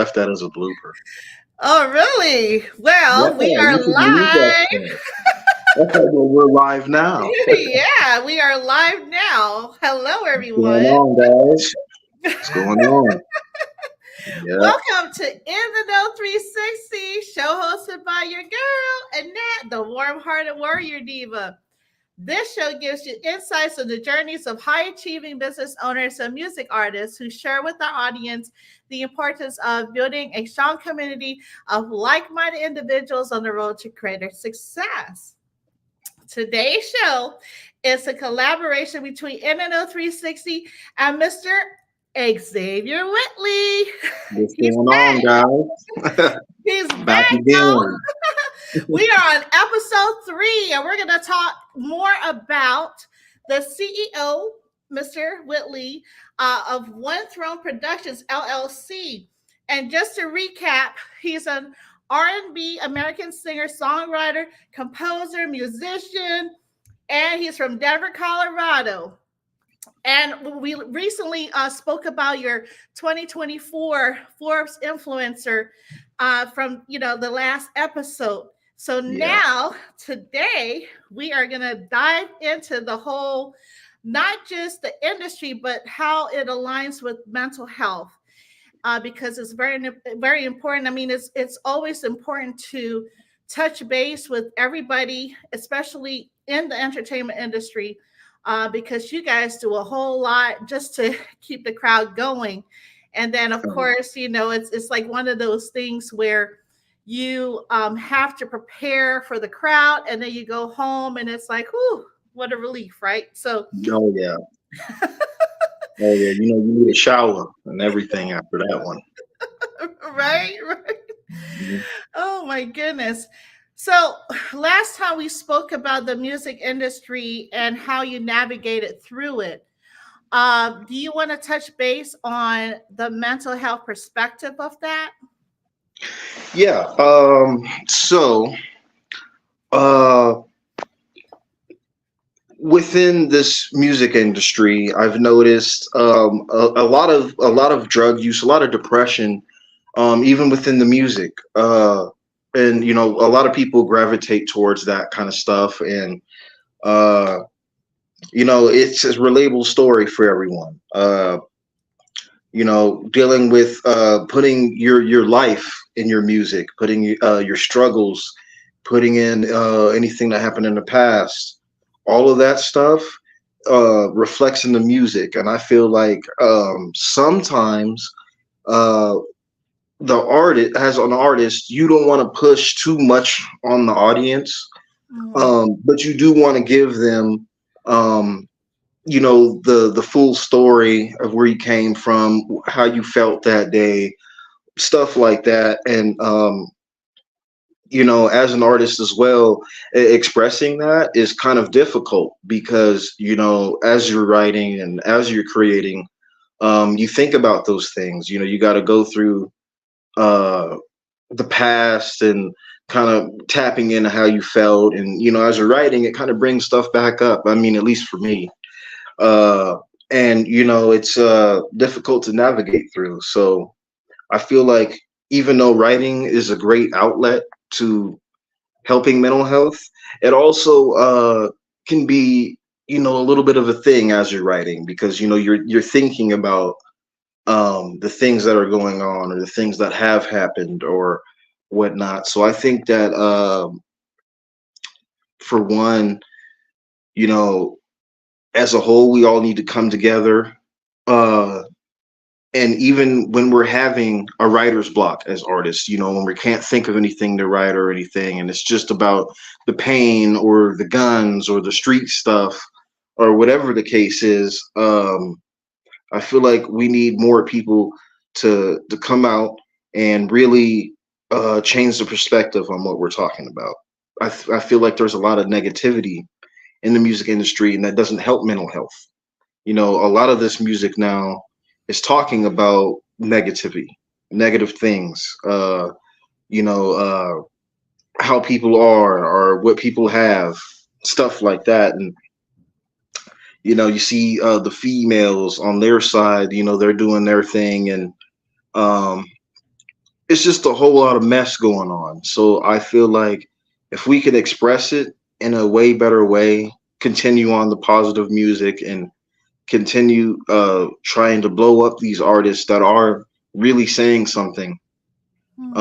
left that as a blooper. Oh, really? Yeah, Well, we are you should use that live. thing. Okay, well, we're live now. Yeah, we are live now. Hello, What's going everyone. on, guys? What's going on? Yeah. Welcome to In the Know 360, show hosted by your girl, Annette, the warm-hearted warrior diva. This show gives you insights on the journeys of high-achieving business owners and music artists who share with our audience the importance of building a strong community of like-minded individuals on the road to greater success. Today's show is a collaboration between NNO 360 and Mr. Exzavier Whitley. What's He's going on, back. guys? He's Back back, y'all. again. We are on episode 3, and we're going to talk more about the CEO, Mr. Whitley, of One Throne Productions LLC. And just to recap, he's an R&B American singer, songwriter, composer, musician, and he's from Denver, Colorado. And we recently spoke about your 2024 Forbes influencer from the last episode. So Yeah. now today we are going to dive into the whole, not just the industry, but how it aligns with mental health. Because it's very, very important. I mean, it's always important to touch base with everybody, especially in the entertainment industry, because you guys do a whole lot just to keep the crowd going. And then, of course, it's like one of those things where you have to prepare for the crowd, and then you go home, and it's like, whew, what a relief, right? So, Oh, yeah. Oh, yeah. You need a shower and everything after that one. right. Mhm. Oh my goodness. So last time we spoke about the music industry and how you navigated through it. Do you want to touch base on the mental health perspective of that? Yeah. Uh, within this music industry, I've noticed a lot of drug use, a lot of depression, even within the music. And a lot of people gravitate towards that kind of stuff, and uh, it's a relatable story for everyone. Dealing with putting your life in your music, putting your struggles, putting in anything that happened in the past, all of that stuff reflects in the music. And I feel like sometimes uh, the artist, as an artist, you don't want to push too much on the audience, Mhm. but you do want to give them um, the full story of where you came from, how you felt that day, stuff like that. And as an artist as well, expressing that is kind of difficult because as you're writing and as you're creating, you think about those things. You got to go through uh the past and kind of tapping into how you felt, and as you're writing, it kind of brings stuff back up. I mean, at least for me. uh, and it's difficult to navigate through. So I feel like even though writing is a great outlet to helping mental health, it also can be a little bit of a thing as you're writing, because you're thinking about the things that are going on or the things that have happened or whatnot. So I think that for one, you know, as a whole, we all need to come together. Uh, and even when we're having a writer's block as artists, when we can't think of anything to write or anything, and it's just about the pain or the guns or the street stuff or whatever the case is, I feel like we need more people to come out and really change the perspective on what we're talking about. I feel like there's a lot of negativity in the music industry, and that doesn't help mental health. A lot of this music now is talking about negativity, negative things, you know, how people are or what people have, stuff like that. And, you see the females on their side, they're doing their thing. And, um, it's just a whole lot of mess going on. So I feel like if we can express it in a way better way, continue on the positive music and continue trying to blow up these artists that are really saying something, Hmm.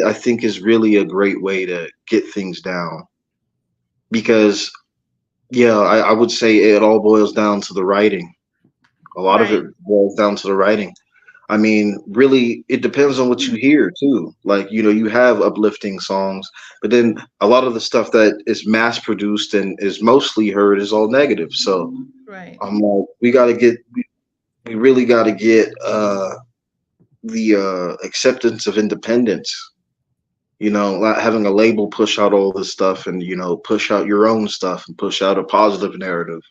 I think is really a great way to get things down. Because yeah, I would say it all boils down to the writing. A lot of Right. it boils down to the writing. I mean, really, it depends on what you hear too. Like, you have uplifting songs, but then a lot of the stuff that is mass produced and is mostly heard is all negative. So Right. I'm like, we really got to get the acceptance of independence. Not having a label push out all this stuff and push out your own stuff and push out a positive narrative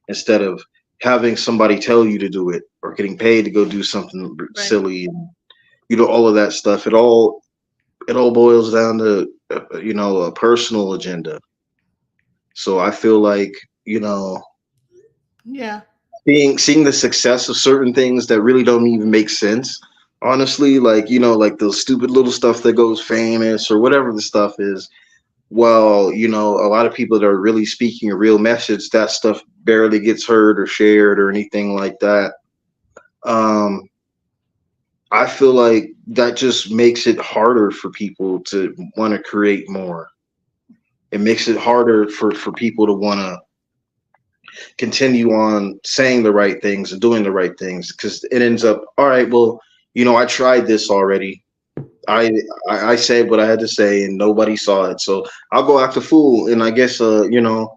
instead of having somebody tell you to do it or getting paid to go do something Right. silly and all of that stuff. It all boils down to a personal agenda. So I feel like Yeah. seeing the success of certain things that really don't even make sense. Honestly, like like the stupid little stuff that goes famous or whatever the stuff is. Well, a lot of people that are really speaking a real message, that stuff barely gets heard or shared or anything like that. Um, I feel like that just makes it harder for people to want to create more. It makes it harder for people to want to continue on saying the right things and doing the right things because it ends up, all right, well, I tried this already. I, I said what I had to say and nobody saw it. So I'll go act a fool and I guess they'll see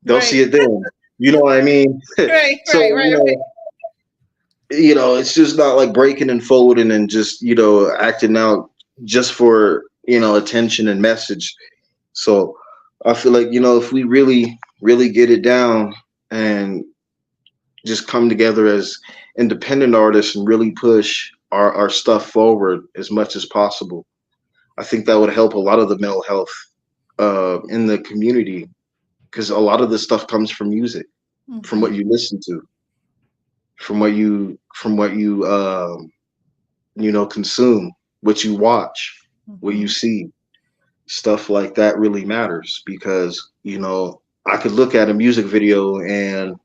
Right. it then. You know what I mean? Right. So, Right. Right. Right. it's just not like breaking and folding and just, acting out just for, attention and message. So I feel like, if we really, really get it down and just come together as independent artists and really push our stuff forward as much as possible, I think that would help a lot of the mental health in the community because a lot of this stuff comes from music, from what Hmm. you listen to, from what you consume, what you watch, what you Hmm. see. Stuff like that really matters because I could look at a music video and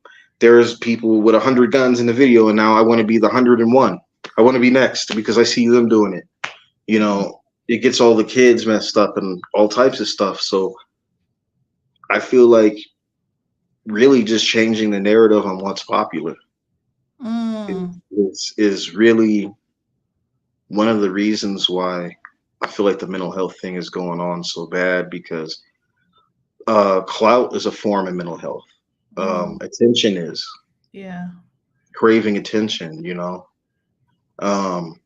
there's people with 100 guns in the video, and now I want to be the 101. I want to be next because I see them doing it. It gets all the kids messed up and all types of stuff. So I feel like really just changing the narrative on what's popular Mm. is really one of the reasons why I feel like the mental health thing is going on so bad because clout is a form of mental health. Mm. Attention is Yeah. craving attention, um,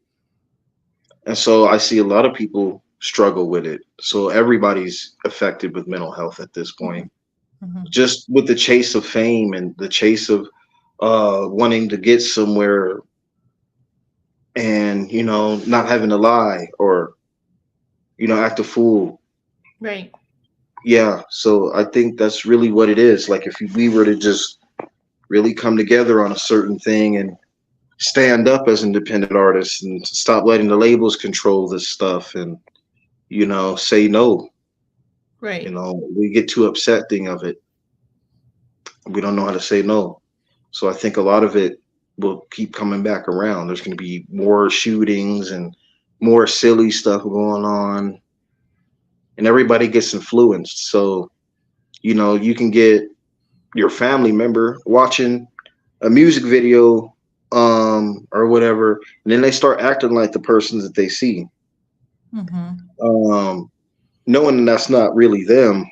and so I see a lot of people struggle with it. So everybody's affected with mental health at this Hmm. point, Hmm. just with the chase of fame and the chase of wanting to get somewhere and not having to lie or act a fool. Right. Yeah, so I think that's really what it is. Like if we were to just really come together on a certain thing and stand up as independent artists and stop letting the labels control this stuff and say no. Right. We get too accepting of it. We don't know how to say no. So I think a lot of it will keep coming back around. There's going to be more shootings and more silly stuff going on, and everybody gets influenced. So you can get your family member watching a music video or whatever, and then they start acting like the persons that they see, Hmm. um knowing that's not really them,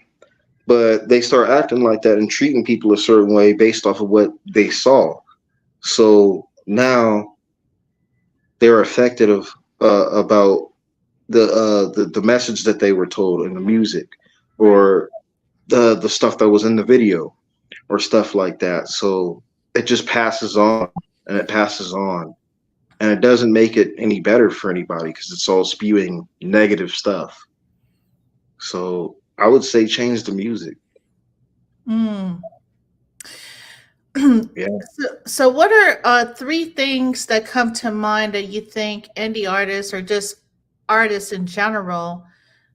but they start acting like that and treating people a certain way based off of what they saw. So now they're affected about the message that they were told in the music Right. or the stuff that was in the video or stuff like that. So it just passes on and it passes on, and it doesn't make it any better for anybody because it's all spewing negative stuff. So I would say change the music. Mm. Yeah. So, what are three things that come to mind that you think indie artists or just artists in general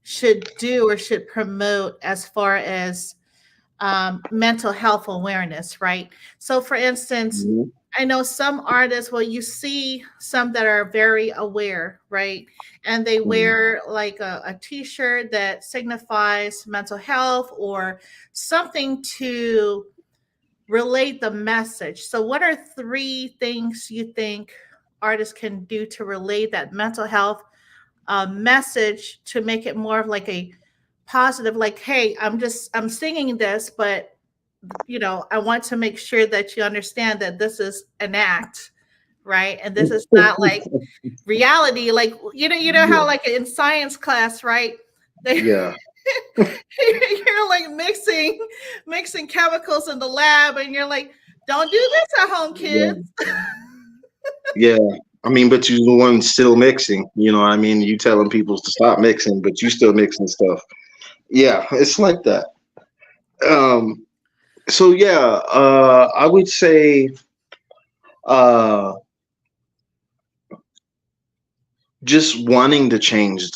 should do or should promote as far as mental health awareness, right? So, for instance, Mhm. I know some artists, well, you see some that are very aware, right? And they Mhm. wear like a t-shirt that signifies mental health or something to relate the message. So, what are three things you think artists can do to relate that mental health message to make it more of like a positive, like, hey, I'm singing this, but I want to make sure that you understand that this is an act, right? And this is not like reality. Like, you know how Yeah. like in science class, right? They Yeah. you're like mixing chemicals in the lab, and you're like, don't do this at home, Yeah. kids. Yeah. I mean, but you're the one still mixing. You know what I mean? You telling people to stop mixing, but you still mixing stuff. Yeah, it's like that. Um, so yeah, I would say uh just wanting to change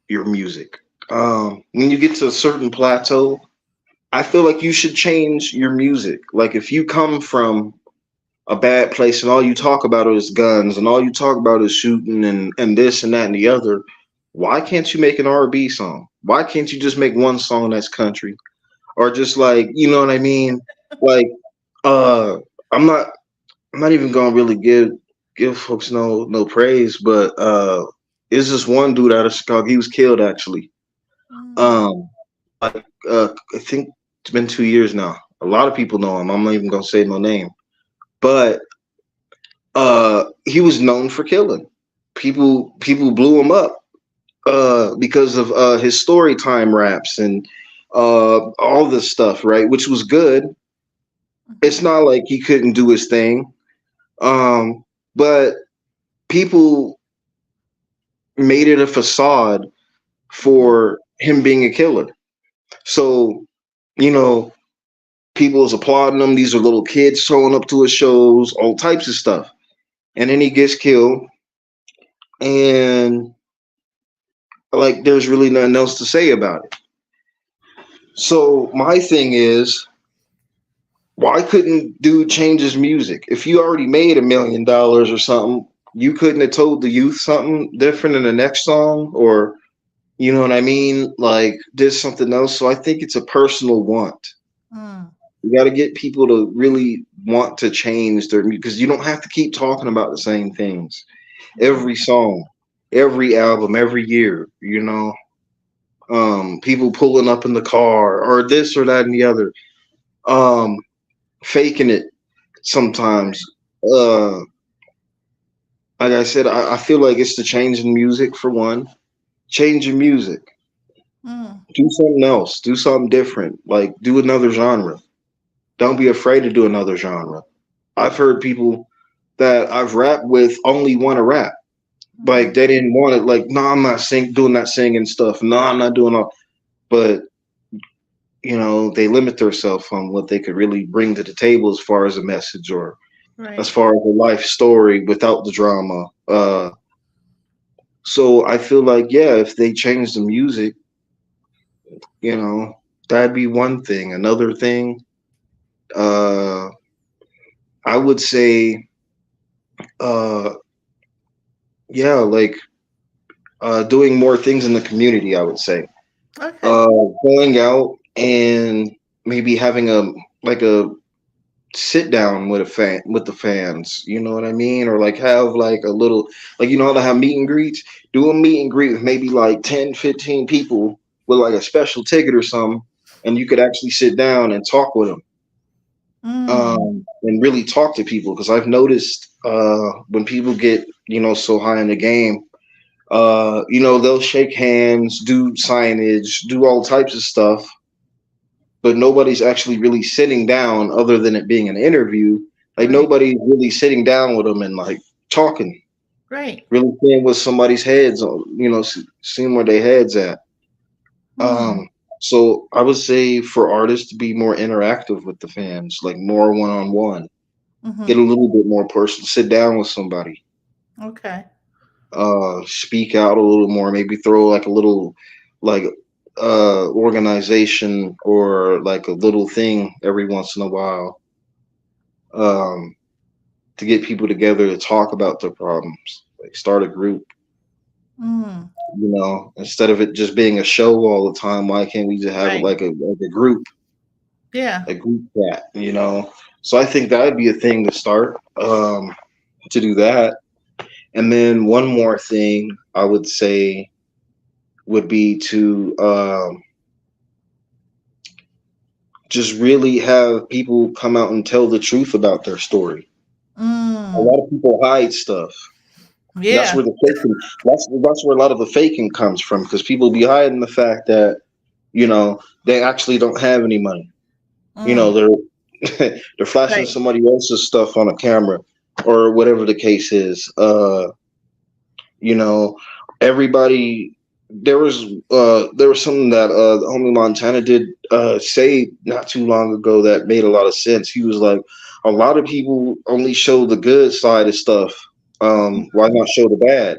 your music. When you get to a certain plateau, I feel like you should change your music. Like if you come from a bad place and all you talk about is guns and all you talk about is shooting and this and that and the other, why can't you make an R&B song? Why can't you just make one song that's country? Or just like, you know what I mean? Like uh I'm not I'm not even gonna really give folks no praise, but it's just one dude out of Chicago. He was killed actually. Mm, Um I think it's been 2 years now. A lot of people know him. I'm not even gonna say no name. But he was known for killing. People blew him up because of his story time raps and all this stuff, right? Which was good. It's mhm, not like he couldn't do his thing. But people made it a facade mhm. for him being a killer. So, you know, people is applauding him. These are little kids showing up to his shows, all types of stuff. And then he gets killed, and like there's really nothing else to say about it. So my thing is, why couldn't dude change his music? If you already made $1 million or something, you couldn't have told the youth something different in the next song, or you know what I mean? Like did something else. So I think it's a personal want. Mm, You got to get people to really want to change their music because you don't have to keep talking about the same things mhm. every song, every album, every year. People pulling up in the car or this or that and the other, um, faking it sometimes. Uh, like I said, I feel like it's the change in music for one. Change your music. Mm, Do something else. Do something different. Like do another genre. Don't be afraid to do another genre. I've heard people that I've rapped with only want to rap. Like mhm. they didn't want it. Like, no, I'm not doing that singing stuff. No, I'm not doing all. But they limit themselves on what they could really bring to the table as far as a message or as Right. far as a life story without the drama. So I feel like yeah, if they change the music, you know, that'd be one thing. Another thing, uh, I would say, uh, yeah, like doing more things in the community. I would say Okay. uh, going out and maybe having a sit down with the fans, you know what I mean, or like have like a little, like how to have meet and greets. Do a meet and greet with maybe like 10, 15 people with like a special ticket or something, and you could actually sit down and talk with them, Mm, and really talk to people because I've noticed when people get so high in the game, they'll shake hands, do signage, do all types of stuff, but nobody's actually really sitting down other than it being an interview. Like right. nobody's really sitting down with them and like talking, Right. really seeing what somebody's heads on, seeing where their heads at. Mm, Um, so I would say for artists to be more interactive with the fans, like more one on one, get a mhm. little bit more personal, sit down with somebody. Okay. speak out a little more, maybe throw like a little like organization or like a little thing every once in a while, um, to get people together to talk about their problems. Like start a group, Mm, instead of it just being a show all the time. Why can't we just have it right. like a group, Yeah. a group chat? So I think that would be a thing to start, to do that. And then one more thing I would say would be to just really have people come out and tell the truth about their story. A Mm, lot of people hide stuff. That's yeah. where the faking. That's where a lot of the faking comes from, because people be hiding the fact that they actually don't have any money. Mm, They're flashing right. somebody else's stuff on a camera or whatever the case is. You know, everybody. There was something that the homie Montana did say not too long ago that made a lot of sense. He was like, a lot of people only show the good side of stuff. Why not show the bad?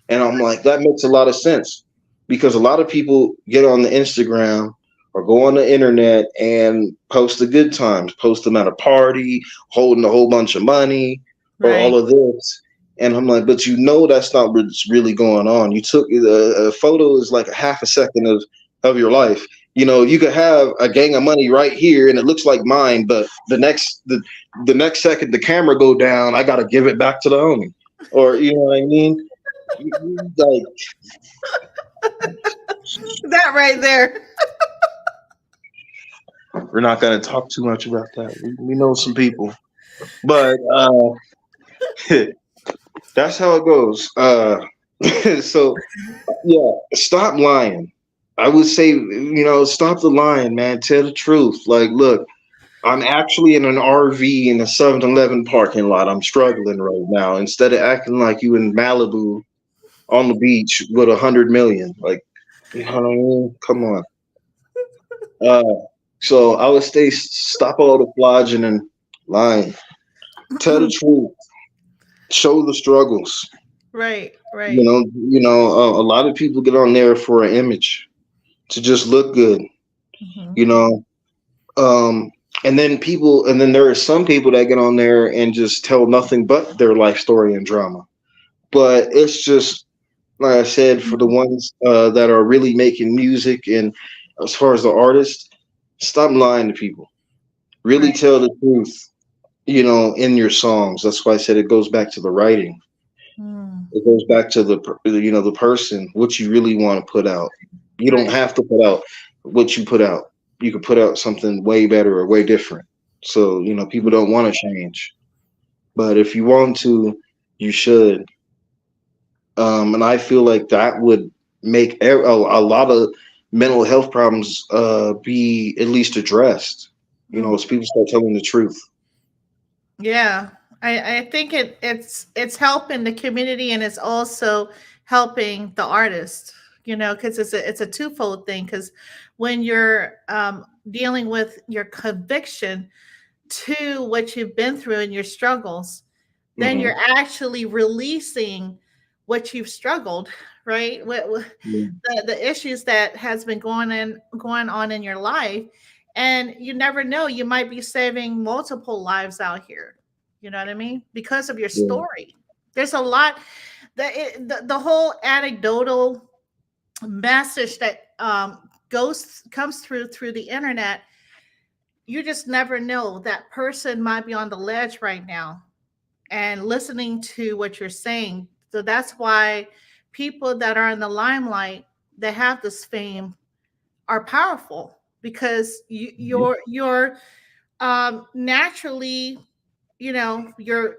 And I'm like, that makes a lot of sense, because a lot of people get on the Instagram or go on the internet and post the good times, post them at a party, holding a whole bunch of money, or all Right. of this. And I'm like, but that's not what's really going on. You took a photo is like a half a second of your life. You could have a gang of money right here and it looks like mine, but the next second the camera go down, I gotta give it back to the homie. Or you know what I mean? Like, That right there. we're not going to talk too much about that. We know some people, but that's how it goes. So yeah, stop lying. I would say, stop the lying, man. Tell the truth. Like, look, I'm actually in an RV in a 7-Eleven parking lot. I'm struggling right now. Instead of acting like you in Malibu on the beach with 100 million, like, you know what I mean? Come on. Uh, so I would say stop all the flogging and lying. Tell the truth. Show the struggles. Right. You Right. know, a lot of people get on there for an image to just look good. Hmm. You know, um, and then there are some people that get on there and just tell nothing but their life story and drama. But it's just like I said, for the ones that are really making music, and as far as the artists, stop lying to people. Really Right. tell the truth, in your songs. That's why I said it goes back to the writing. Mm, It goes back to the person, what you really want to put out. You don't right. have to put out what you put out. You could put out something way better or way different. So, people don't want to change. But if you want to, you should. And I feel like that would make a lot of mental health problems be at least addressed, Mm, as people start telling the truth. yeah. I think it's helping the community and it's also helping the artist, because it's a twofold thing. Because when you're dealing with your conviction to what you've been through and your struggles, then Hmm. you're actually releasing what you've struggled, right? What the issues that has been going on in your life, and you never know, you might be saving multiple lives out here. You know what I mean? Because of your Yeah. story. There's a lot the whole anecdotal message that goes comes through the internet. You just never know, that person might be on the ledge right now and listening to what you're saying. So that's why people that are in the limelight that have this fame are powerful, because you're naturally, your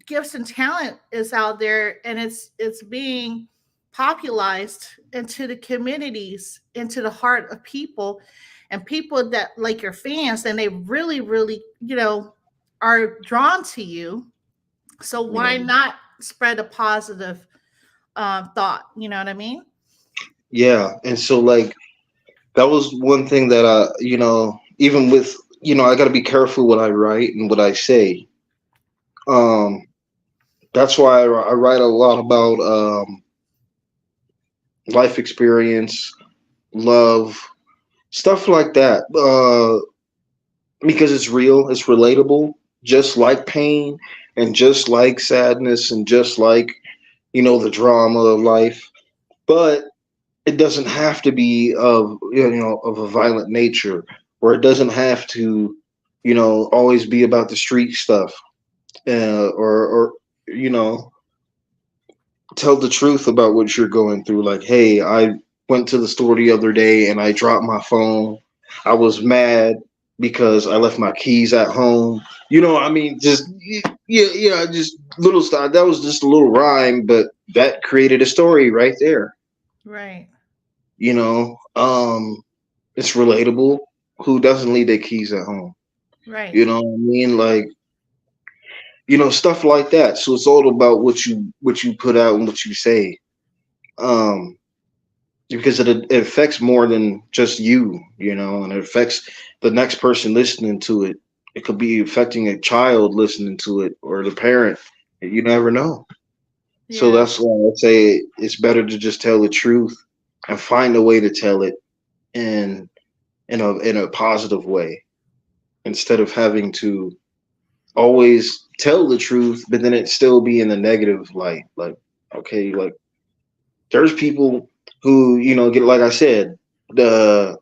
gifts and talent is out there, and it's being popularized into the communities, into the heart of people, and people that like your fans, and they really, really, are drawn to you. So Yeah. why not spread a positive thought? You know what I mean? Yeah. And so, like, that was one thing that even with, I got to be careful what I write and what I say. Um, That's why I write a lot about life experience, love, stuff like that. Because it's real, it's relatable, just like pain and just like sadness and just like, the drama of life. But it doesn't have to be of a violent nature, or it doesn't have to, always be about the street stuff, or you know, tell the truth about what you're going through. Like, hey, I went to the store the other day and I dropped my phone. I was mad because I left my keys at home. I mean, just yeah, just little stuff. That was just a little rhyme, but that created a story right there. Right. You know, it's relatable. Who doesn't leave their keys at home? Right. You know what I mean? Like, stuff like that. So it's all about what you put out and what you say. Um, because it affects more than just you, and it affects the next person listening to it. It could be affecting a child listening to it or the parent. You never know. So Yeah. that's why I say it's better to just tell the truth and find a way to tell it in in a positive way, instead of having to always tell the truth, but then it still be in the negative light. Like, okay, like there's people who, get, like I said, the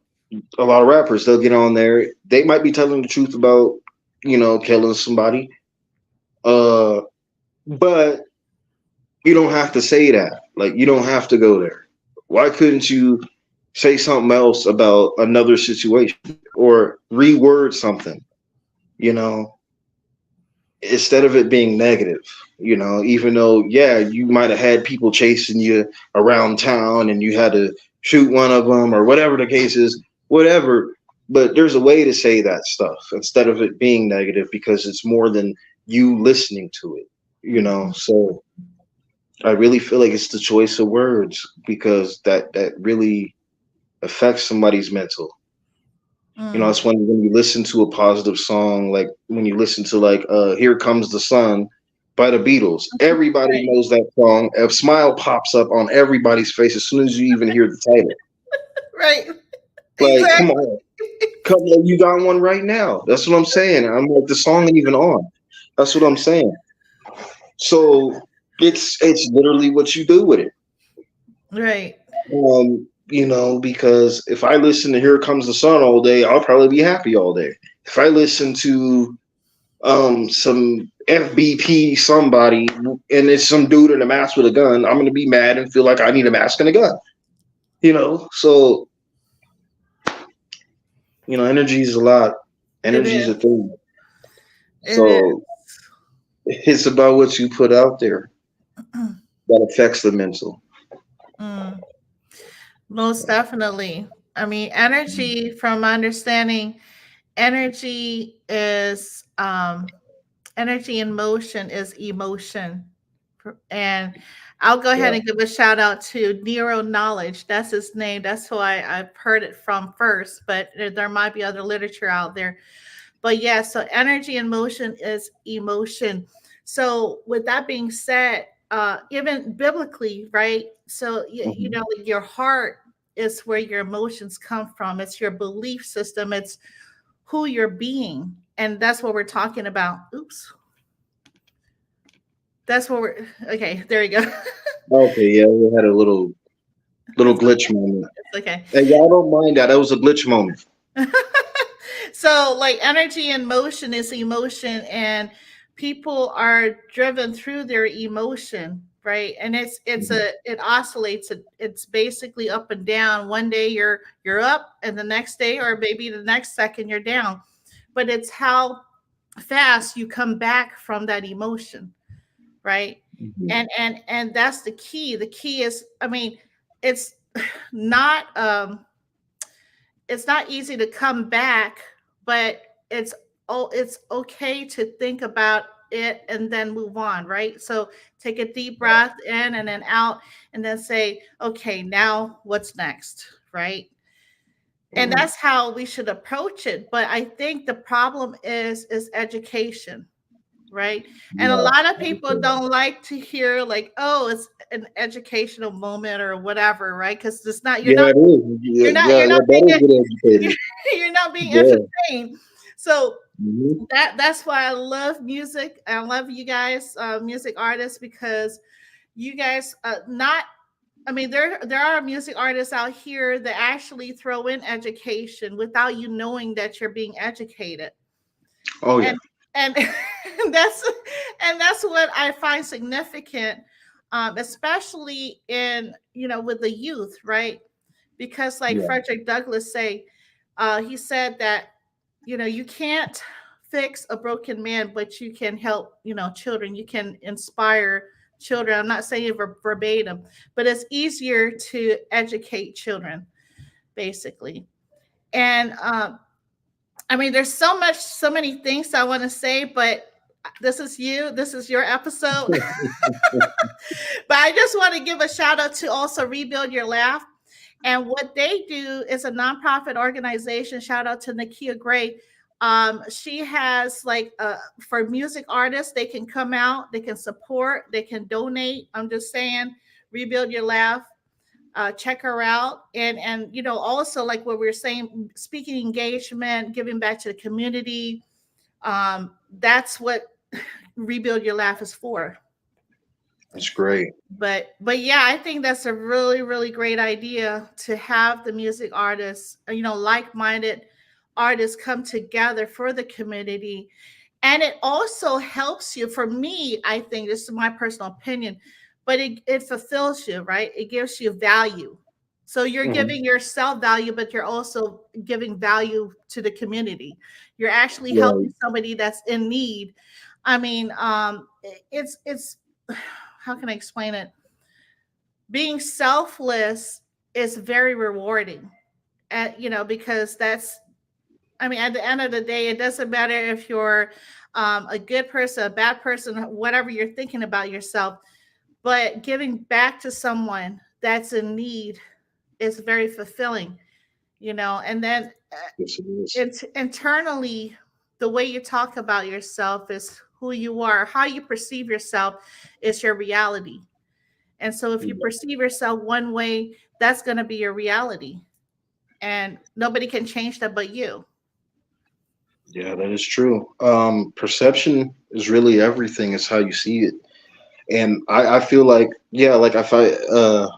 a lot of rappers, they'll get on there. They might be telling the truth about, killing somebody. Uh, but you don't have to say that. Like, you don't have to go there. Why couldn't you say something else about another situation or reword something, you know, instead of it being negative, even though, yeah, you might have had people chasing you around town and you had to shoot one of them or whatever the case is, whatever. But there's a way to say that stuff instead of it being negative, because it's more than you listening to it, Mhm. So I really feel like it's the choice of words, because that really affects somebody's mental. Mm. It's when you listen to a positive song, like when you listen to like "Here Comes the Sun" by the Beatles. Everybody Right. knows that song. A smile pops up on everybody's face as soon as you even hear the title. Right. Like, come Exactly. on, come on, you got one right now. That's what I'm saying. I'm like, the song ain't even on. That's what I'm saying. So it's literally what you do with it. Right. Because if I listen to "Here Comes the Sun" all day, I'll probably be happy all day. If I listen to some FBP somebody and it's some dude in a mask with a gun, I'm gonna be mad and feel like I need a mask and a gun. So energy is a lot. It Energy is a is. thing. It is. So it's about what you put out there that affects the mental. Mm. Most definitely. I mean, energy, from my understanding, energy is energy in motion is emotion. And I'll go ahead Yeah. and give a shout out to Nero Knowledge. That's his name. That's who I've heard it from first, but there might be other literature out there. But yeah, so energy in motion is emotion. So with that being said, even biblically, right? So Mhm. like your heart is where your emotions come from. It's your belief system. It's who you're being, and that's what we're talking about. Oops, that's what we're. Okay, there you go. Okay, yeah, we had a little It's glitch moment. okay. Hey, y'all don't mind that. That was a glitch moment. So like energy and motion is emotion, and people are driven through their emotion, right? And it oscillates. It's basically up and down. One day you're up, and the next day or maybe the next second you're down. But it's how fast you come back from that emotion, right? Mhm. And that's the key. The key is, I mean, it's not it's not easy to come back, but it's it's okay to think about it and then move on, right? So take a deep breath in and then out, and then say, okay, now what's next, right? And Mhm. that's how we should approach it. But I think the problem is education, right? And a Yeah. lot of people don't like to hear like, oh, it's an educational moment or whatever, right? Because it's not Yeah, it is. Yeah, yeah, you're yeah. not being Better get educated. you're not being Yeah. entertained. So Hmm. that's why I love music. I love you guys, music artists, because you guys not I mean, there are music artists out here that actually throw in education without you knowing that you're being educated, Oh yeah. and and that's that's what I find significant, especially in with the youth, right? Because like Yeah. Frederick Douglass say, he said that you can't fix a broken man, but you can help children. You can inspire children. I'm not saying verbatim, but it's easier to educate children, basically. And I mean, there's so many things I want to say, but this is your episode. But I just want to give a shout out to also Rebuild Your Laugh. And what they do is a nonprofit organization. Shout out to Nakia Gray. She has like for music artists, they can come out, they can support, they can donate. I'm just saying, Rebuild Your Laugh. Check her out, and also like what we are saying, speaking engagement, giving back to the community. That's what Rebuild Your Laugh is for. That's great. But yeah, I think that's a really great idea to have the music artists, like-minded artists come together for the community. And it also helps you. For me, I think this is my personal opinion, but it fulfills you, right? It gives you value. So you're Hmm. giving yourself value, but you're also giving value to the community. You're actually Right. helping somebody that's in need. I mean, it's how can I explain it? Being selfless is very rewarding. Because that's I mean, at the end of the day, it doesn't matter if you're a good person, a bad person, whatever you're thinking about yourself, but giving back to someone that's in need is very fulfilling, and then Yes, it is. internally, the way you talk about yourself is who you are. How you perceive yourself is your reality. And so if you Yeah, perceive yourself one way, that's going to be your reality. And nobody can change that but you. yeah, that is true. Perception is really everything. It's how you see it. And I feel like, yeah, like if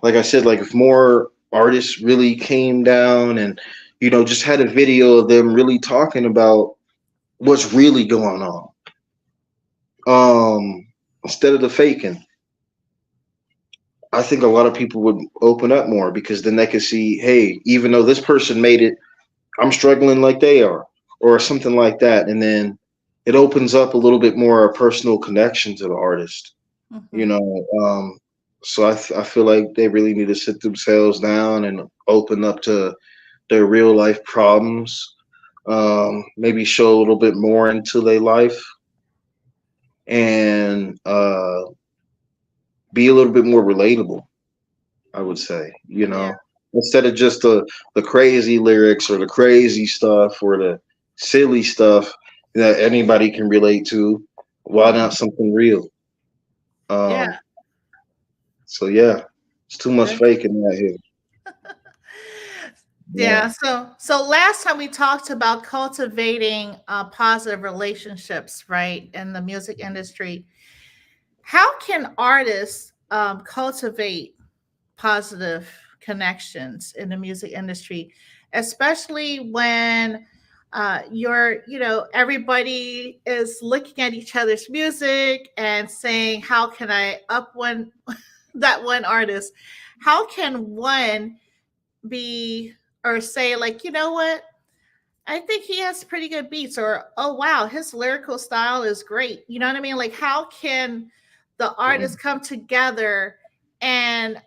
like I said, like if more artists really came down and just had a video of them really talking about what's really going on, instead of the faking, I think a lot of people would open up more, because then they could see, hey, even though this person made it, I'm struggling like they are, or something like that. And then it opens up a little bit more a personal connection to the artist, you Hmm. know. So I feel like they really need to sit themselves down and open up to their real life problems. Maybe show a little bit more into their life, and be a little bit more relatable, I would say, Yeah. instead of just the crazy lyrics or the crazy stuff or the silly stuff that anybody can relate to. Why not Hmm. something real? Yeah. Um, so yeah, it's too much That's, fake in that here. Yeah. yeah. So last time we talked about cultivating positive relationships, right, in the music industry. How can artists cultivate positive connections in the music industry, especially when everybody is looking at each other's music and saying, how can I up one that one artist? How can one be or say like, you know what? I think he has pretty good beats, or oh wow, his lyrical style is great. You know what I mean? Like, how can the artists come together and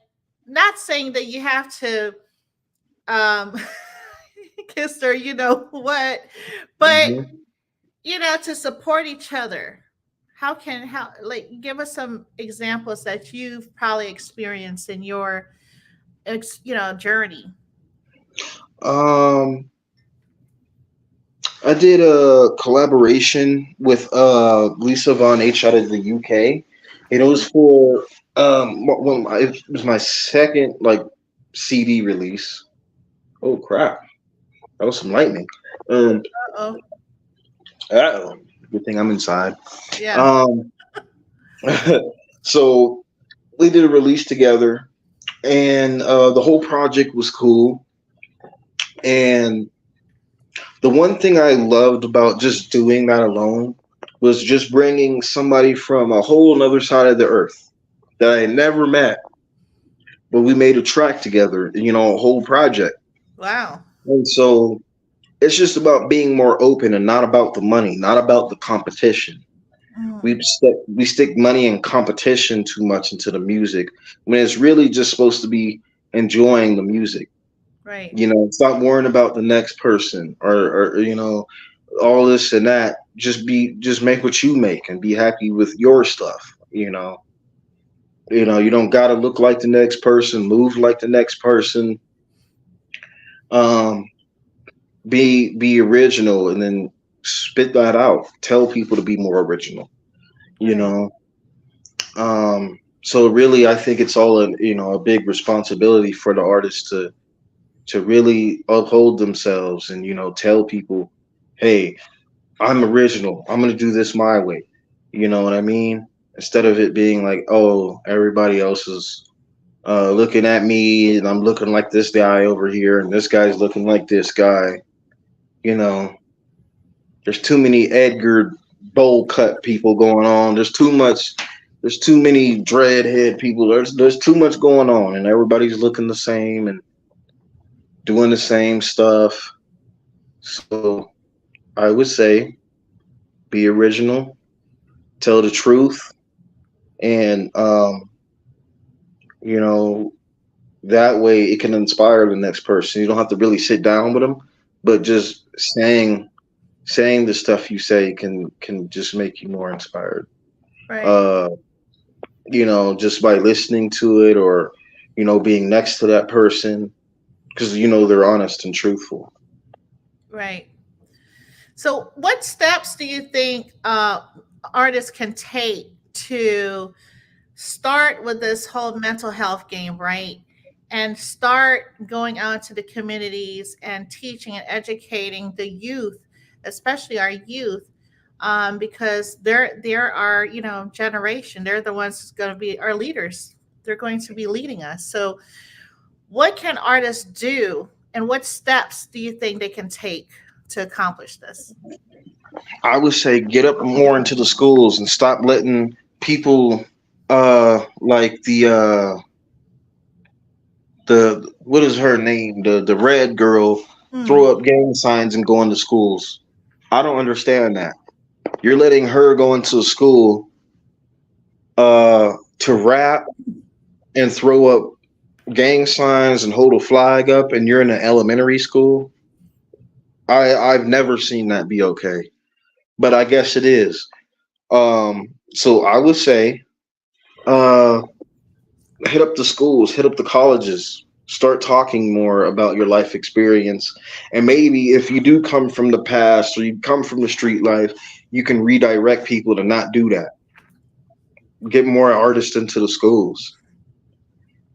not saying that you have to um kiss or what, but Hmm. to support each other. How like give us some examples that you've probably experienced in your journey. Um, I did a collaboration with Lisa Von H out of the UK. And it was for it was my second like CD release. Oh crap! That was some lightning. Um, Uh-oh. uh Good thing I'm inside. Yeah. Um, so we did a release together, and the whole project was cool. And the one thing I loved about just doing that alone was just bringing somebody from a whole other side of the earth that I had never met, but we made a track together, a whole project. Wow. And so it's just about being more open and not about the money, not about the competition. Mm, We stick money and competition too much into the music when it's really just supposed to be enjoying the music. right. Stop worrying about the next person or all this and that. Just make what you make and be happy with your stuff. You don't got to look like the next person, move like the next person. Um, be original and then spit that out. Tell people to be more original. You Right. know. So really, I think it's all a big responsibility for the artist to really uphold themselves and tell people, hey, I'm original. I'm gonna do this my way. You know what I mean? Instead of it being like, oh, everybody else is looking at me and I'm looking like this guy over here and this guy's looking like this guy. You know, there's too many Edgar bowl cut people going on. There's too much. There's too many dreadhead people. There's too much going on, and everybody's looking the same and doing the same stuff. So I would say be original, tell the truth, and you know that way it can inspire the next person. You don't have to really sit down with them, but just saying the stuff you say can just make you more inspired. Right. Uh, just by listening to it or being next to that person because they're honest and truthful. Right. So, what steps do you think artists can take to start with this whole mental health game, right? And start going out to the communities and teaching and educating the youth, especially our youth, because they're our generation. They're the ones who's going to be our leaders. They're going to be leading us. So, what can artists do, and what steps do you think they can take to accomplish this? I would say get up more into the schools and stop letting people like the what is her name, the red girl, Hmm. throw up gang signs and go into schools. I don't understand that. You're letting her go into school to rap and throw up gang signs and hold a flag up, and you're in an elementary school. I've never seen that be okay, but I guess it is. So I would say, uh, hit up the schools, hit up the colleges, start talking more about your life experience, and maybe if you do come from the past or you come from the street life, you can redirect people to not do that. Get more artists into the schools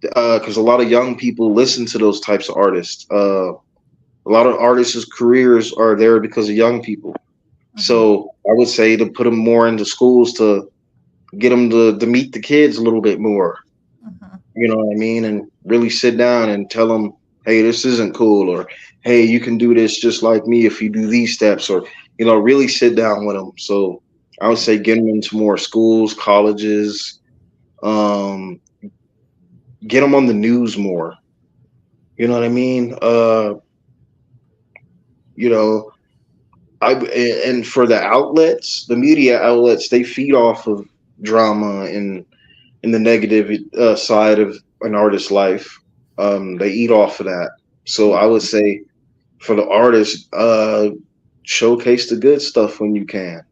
because a lot of young people listen to those types of artists. A lot of artists' careers are there because of young people. Hmm. So I would say to put them more into schools to get them to meet the kids a little bit more. Hmm. You know what I mean? And really sit down and tell them, hey, this isn't cool, or hey, you can do this just like me if you do these steps, or really sit down with them. So I would say get them into more schools, colleges, um, get them on the news more. You know what I mean? You know, and for the outlets, the media outlets, they feed off of drama and the negative side of an artist's life. They eat off of that. So I would say for the artist, showcase the good stuff when you can,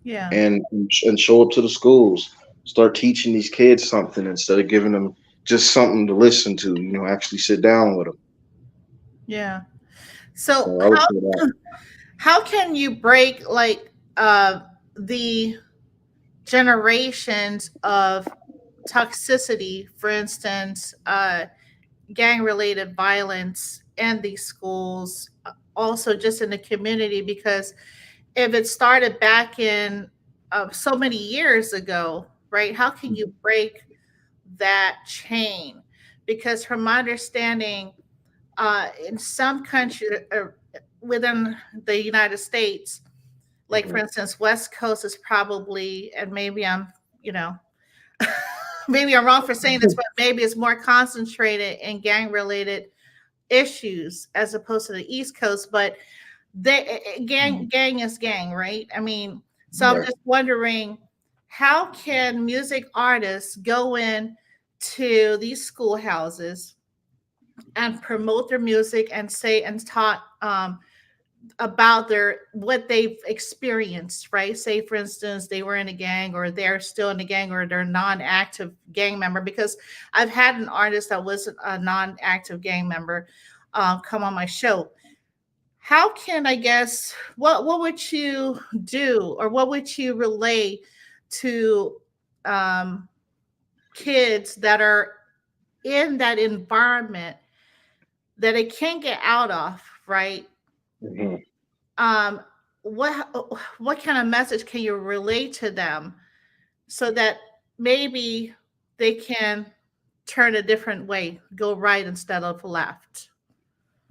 Yeah. and show up to the schools. Start teaching these kids something instead of giving them just something to listen to. Actually sit down with them. Yeah. So So I would say that. how can you break like the generations of toxicity, for instance, gang related violence in these schools, also just in the community? Because if it started back in so many years ago, right, how can you break that chain? Because from my understanding, in some countries within the United States, like for Mhm. instance, West Coast is probably, and maybe I'm, you know, maybe I'm wrong for saying this, but maybe it's more concentrated in gang related issues as opposed to the East Coast. But gang is gang, right? I mean, so I'm Right. just wondering, how can music artists go in to these schoolhouses and promote their music and say and talk about their what they've experienced, right? Say for instance they were in a gang, or they're still in a gang, or they're non-active gang member. Because I've had an artist that was a non-active gang member come on my show. How can, I guess, what would you do, or what would you relay to um, kids that are in that environment that they can't get out of, right? Mhm. um what what kind of message can you relate to them so that maybe they can turn a different way, go right instead of left?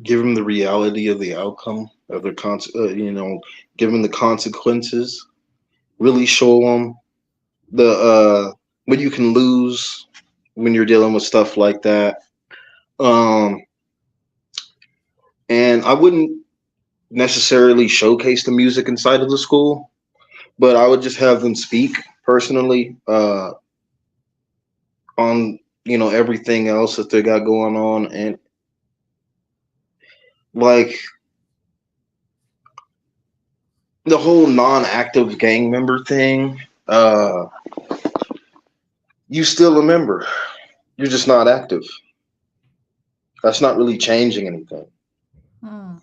Give them the reality of the outcome of their give them the consequences. Really show them the what you can lose when you're dealing with stuff like that. Um, and I wouldn't necessarily showcase the music inside of the school, but I would just have them speak personally on everything else that they got going on, and like the whole non-active gang member thing. You still a member, you're just not active. That's not really changing anything. Hmm.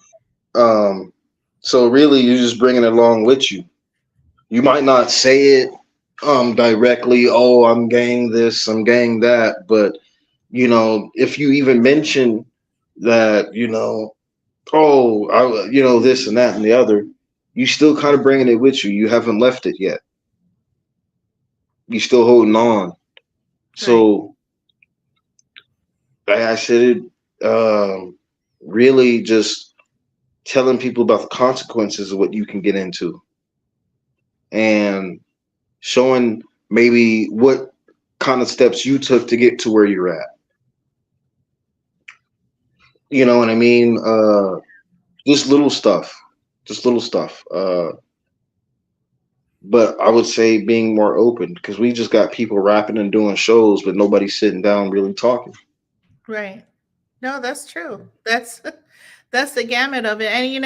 Um, so really, you're just bringing it along with you. You might not say it directly. Oh, I'm gang this, I'm gang that, but if you even mention that, oh, this and that and the other, you still kind of bringing it with you. You haven't left it yet. You still holding on. Right. So, like I said, really just telling people about the consequences of what you can get into, and showing maybe what kind of steps you took to get to where you're at. You know what I mean? Just little stuff, just little stuff. But I would say being more open, because we just got people rapping and doing shows, but nobody's sitting down really talking. Right. No, that's true. That's the gamut of it. And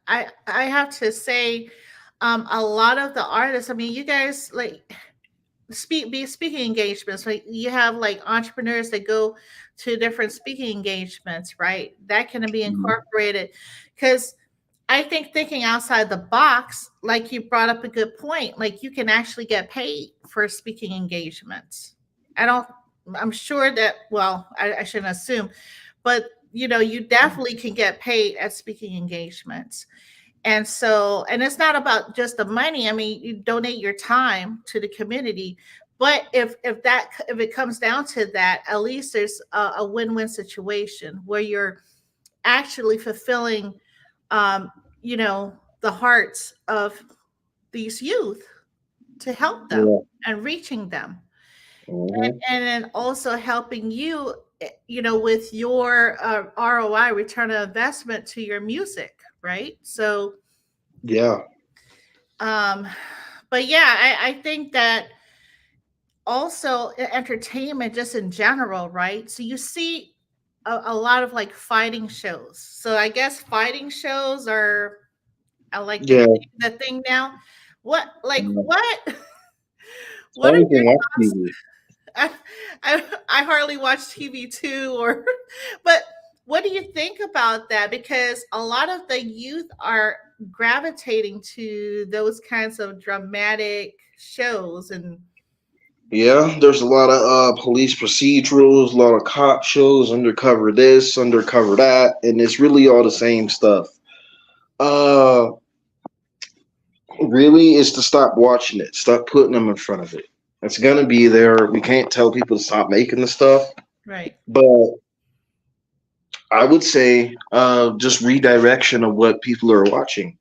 I have to say, a lot of the artists, I mean, you guys like speaking engagements, right? You have like entrepreneurs that go to different speaking engagements, right? That can be Mhm. incorporated. Because I think thinking outside the box, like you brought up a good point, like you can actually get paid for speaking engagements. I don't, I'm sure that, well, I shouldn't assume, but you definitely can get paid at speaking engagements. And so, and it's not about just the money. I mean, you donate your time to the community. But if it comes down to that, at least there's a win-win situation where you're actually fulfilling, um, the hearts of these youth to help them Yeah. and reaching them. Hmm. And then also helping you, with your ROI, return on investment, to your music, right? So, Yeah. um, but yeah, I think that also entertainment just in general, right? So you see a lot of like fighting shows. So I guess fighting shows are like Yeah. the thing now. What like Yeah. what are Same your thing on thoughts? TV. I, I hardly watch TV too, or but what do you think about that? Because a lot of the youth are gravitating to those kinds of dramatic shows and Yeah, there's a lot of police procedurals, a lot of cop shows, undercover this, undercover that, and it's really all the same stuff. Uh, really, is to stop watching it, stop putting them in front of it. It's gonna be there. We can't tell people to stop making the stuff, right. but I would say just redirection of what people are watching.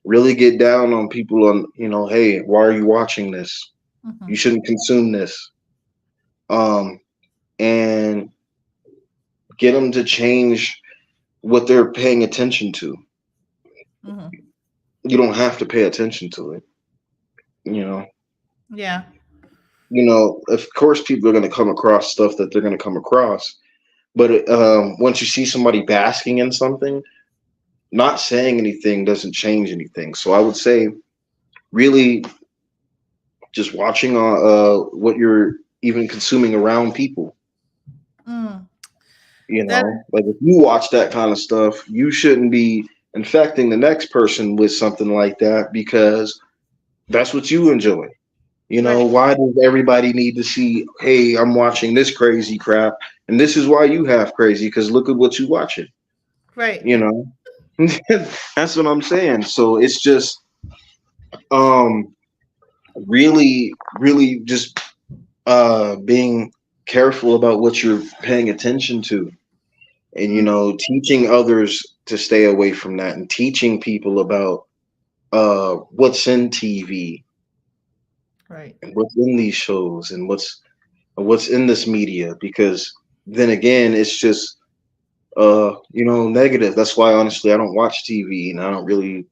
Really get down on people on, hey, why are you watching this? Hmm. You shouldn't consume this. Um, and get them to change what they're paying attention to. Hmm. You don't have to pay attention to it. You know, Yeah. of course, people are going to come across stuff that they're going to come across. But once you see somebody basking in something, not saying anything doesn't change anything. So I would say, really, just watching what you're even consuming around people. Mm. That Like if you watch that kind of stuff, you shouldn't be infecting the next person with something like that because that's what you enjoy. right. Why does everybody need to see, hey, I'm watching this crazy crap, and this is why you have crazy, because look at what you watching, Right. you know? That's what I'm saying. So it's just um really, really just being careful about what you're paying attention to, and Mm. teaching others to stay away from that, and teaching people about what's in TV Right. and what's in these shows and what's in this media, because then again it's just negative. That's why honestly I don't watch TV, and I don't really,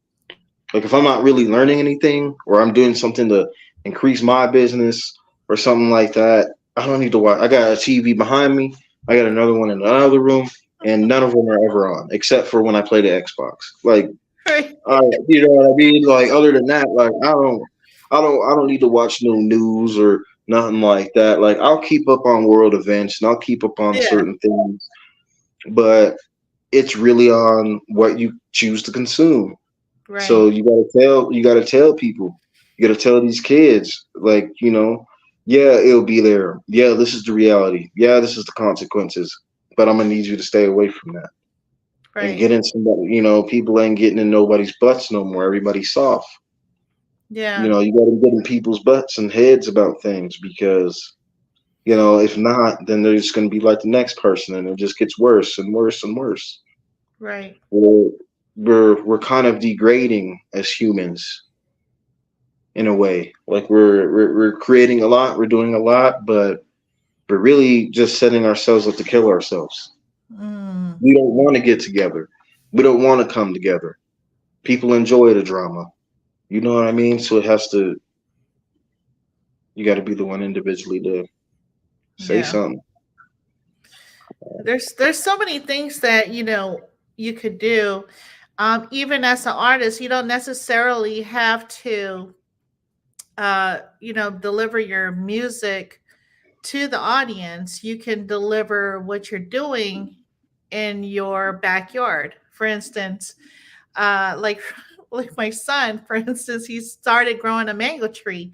like, if I'm not really learning anything or I'm doing something to increase my business or something like that, I don't need to watch. I got a TV behind me, I got another one in another room, and none of them are ever on except for when I play the Xbox. Like, Right. you know what I mean? Like, other than that, like, I don't need to watch no news or nothing like that. Like, I'll keep up on world events and I'll keep up on Yeah. certain things, but it's really on what you choose to consume. So Right. you gotta tell people, you gotta tell these kids, like, yeah, it'll be there. Yeah, this is the reality. Yeah, this is the consequences. But I'm gonna need you to stay away from that and Right. get in somebody. People ain't getting in nobody's butts no more. Everybody's soft. Yeah. You gotta get in people's butts and heads about things, because if not, then they're just gonna be like the next person, and it just gets worse and worse and worse. Right. We're we're kind of degrading as humans in a way. Like we're creating a lot, we're doing a lot, but we're really just setting ourselves up to kill ourselves. Mm. We don't want to get together. We don't want to come together. People enjoy the drama. You know what I mean? So you got to be the one individually to say Yeah. something. There's so many things that you could do. Even as an artist, you don't necessarily have to deliver your music to the audience. You can deliver what you're doing in your backyard. For instance, like like my son, for instance, he started growing a mango tree,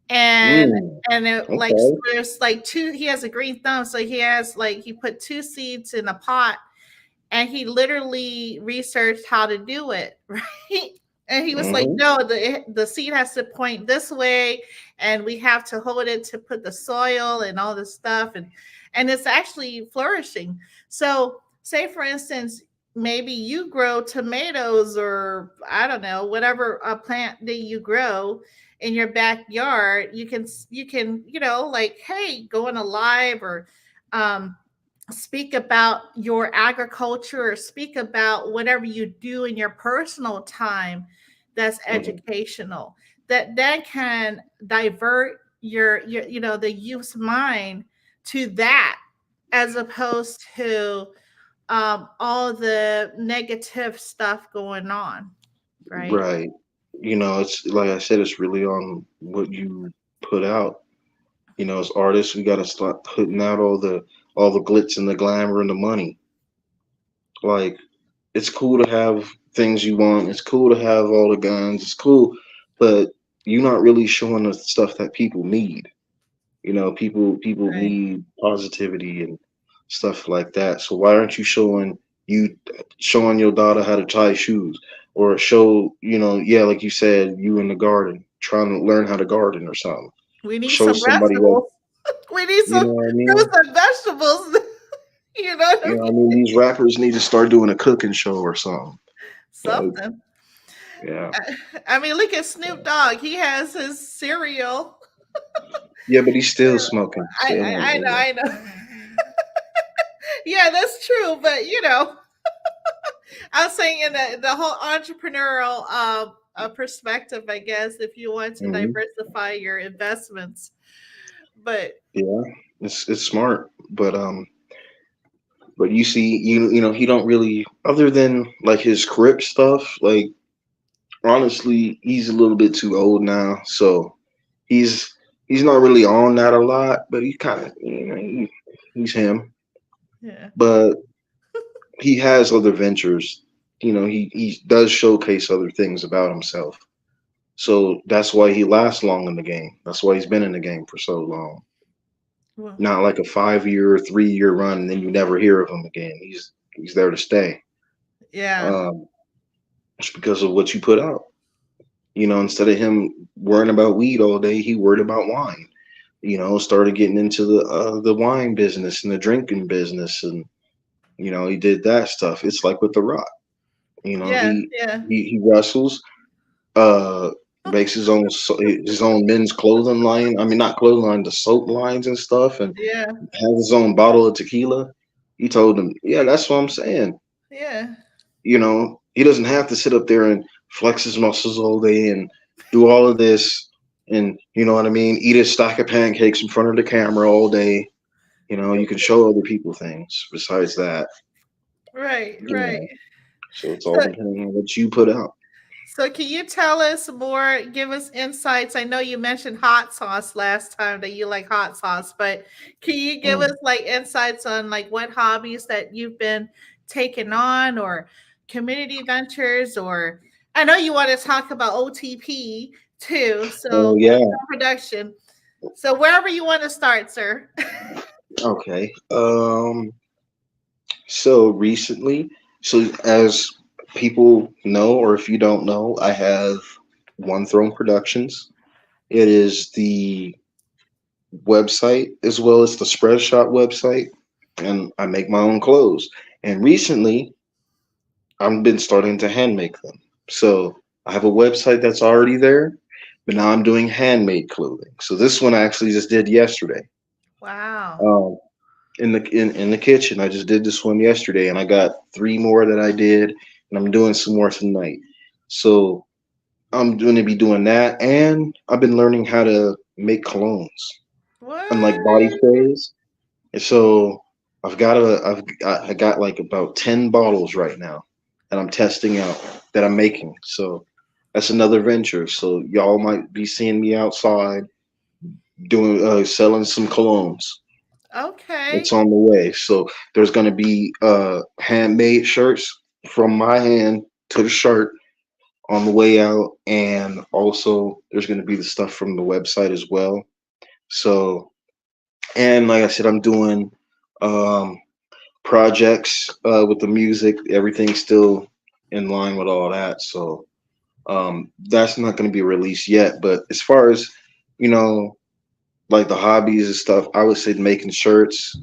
and it like Okay. there's like two. He has a green thumb, so he put two seeds in a pot, and he literally researched how to do it, right? And he was like, hmm "No, the seed has to point this way, and we have to hold it to put the soil and all this stuff, and it's actually flourishing." So, say for instance, maybe you grow tomatoes or I don't know whatever plant that you grow in your backyard. You can like, hey, go on a live or um, speak about your agriculture or speak about whatever you do in your personal time that's hmm educational, that can divert your the youth's mind to that, as opposed to all the negative stuff going on, right? Right. It's like I said, it's really on what you put out. As artists, we got to start putting out all the glitz and the glamour and the money. Like, it's cool to have things you want. It's cool to have all the guns. It's cool, but you're not really showing the stuff that people need. People Right. need positivity and stuff like that. So why aren't you showing your daughter how to tie shoes, or show, yeah, like you said, you in the garden trying to learn how to garden or something. We need Show some somebody that, vegetables. We need you some know what I fruits mean. and vegetables. You know what I I mean, mean? these rappers need to start doing a cooking show or something. Like, Something. yeah, I mean, look at Snoop Dogg. He has his cereal. yeah, but he's still smoking. I, So it I, I know, ain't. I know. Yeah, that's true. But I'm saying in the whole entrepreneurial perspective, I guess, if you want to Mhm. diversify your investments. But Yeah, it's smart, but you see, he don't really, other than like his Crip stuff. Like, honestly, he's a little bit too old now, so he's he's not really on that a lot. But he kind of, he's him. yeah, But he has other ventures. He does showcase other things about himself. So that's why he lasts long in the game. That's why he's been in the game for so long. well, Not like a 5 year, 3 year run, and then you never hear of him again. He's there to stay. yeah, Um, just because of what you put out. Instead of him worrying about weed all day, he worried about wine. Started getting into the wine business and the drinking business, and he did that stuff. It's like with The Rock. yeah, yeah, He wrestles, uh, makes his own men's clothing line. I mean, not clothing line, the soap lines and stuff, and yeah, has his own bottle of tequila. He told him, yeah, that's what I'm saying. yeah. He doesn't have to sit up there and flex his muscles all day and do all of this, and you know what I mean, eat a stack of pancakes in front of the camera all day. You can show other people things besides that. Right, You right. know, so it's all So, depending on what you put out. so can you tell us more? Give us insights. I know you mentioned hot sauce last time that you like hot sauce, but can you give us Mm. like insights on like what hobbies that you've been taking on or community ventures or I know you want to talk about OTP too, so Oh One yeah. Throne Production. So wherever you want to start, sir. Okay. So recently, so as people know, or if you don't know, I have One Throne Productions. It is the website as well as the spread shop website, and I make my own clothes. And recently, I've been starting to hand make them. So I have a website that's already there, but now I'm doing handmade clothing. So this one I actually just did yesterday. Wow. Um, in the kitchen. I just did this one yesterday, and I got three more that I did, and I'm doing some more tonight. So I'm going to be doing that, and I've been learning how to make colognes and like body What? sprays. And so I got like about 10 bottles right now that I'm testing out that I'm making. So that's another venture. So y'all might be seeing me outside doing selling some colognes. It's Okay. on the way. So there's going to be handmade shirts from my hand to the shirt on the way out, and also there's going to be the stuff from the website as well. So, and like I said, I'm doing um, projects with the music. Everything's still in line with all that. So that's not going to be released yet. But as far as you know, like the hobbies and stuff, I would say making shirts.